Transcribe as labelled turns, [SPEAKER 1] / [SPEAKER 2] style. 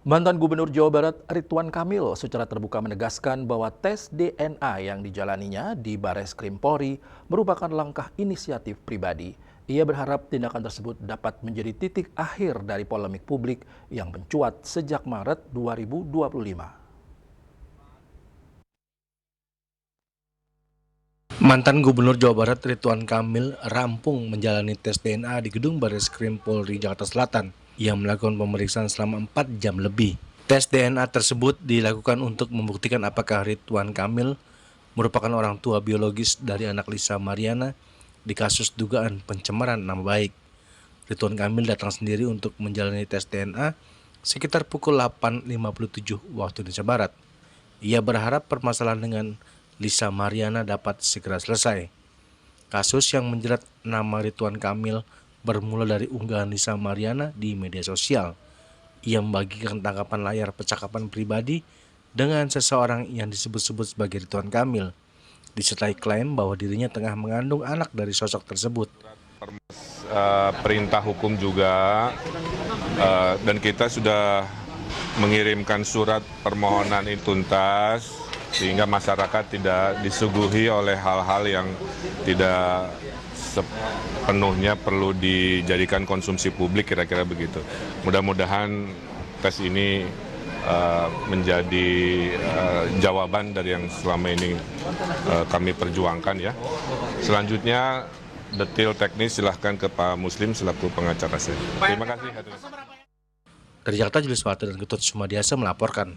[SPEAKER 1] Mantan Gubernur Jawa Barat Ridwan Kamil secara terbuka menegaskan bahwa tes DNA yang dijalaninya di Bareskrim Polri merupakan langkah inisiatif pribadi. Ia berharap tindakan tersebut dapat menjadi titik akhir dari polemik publik yang mencuat sejak Maret 2025.
[SPEAKER 2] Mantan Gubernur Jawa Barat Ridwan Kamil rampung menjalani tes DNA di gedung Bareskrim Polri Jakarta Selatan yang melakukan pemeriksaan selama 4 jam lebih. Tes DNA tersebut dilakukan untuk membuktikan apakah Ridwan Kamil merupakan orang tua biologis dari anak Lisa Mariana di kasus dugaan pencemaran nama baik. Ridwan Kamil datang sendiri untuk menjalani tes DNA sekitar pukul 8.57 waktu Indonesia Barat. Ia berharap permasalahan dengan Lisa Mariana dapat segera selesai. Kasus yang menjerat nama Ridwan Kamil bermula dari unggahan Lisa Mariana di media sosial. Ia membagikan tangkapan layar percakapan pribadi dengan seseorang yang disebut-sebut sebagai Ridwan Kamil, disertai klaim bahwa dirinya tengah mengandung anak dari sosok tersebut.
[SPEAKER 3] Perintah hukum juga, dan kita sudah mengirimkan surat permohonan ini tuntas, sehingga masyarakat tidak disuguhi oleh hal-hal yang tidak sepenuhnya perlu dijadikan konsumsi publik, kira-kira begitu. Mudah-mudahan tes ini menjadi jawaban dari yang selama ini kami perjuangkan ya. Selanjutnya detail teknis silahkan ke Pak Muslim selaku pengacara saya. Terima kasih.
[SPEAKER 2] Dari Jakarta, Julius Martin dan Ketut Sumadiasa melaporkan.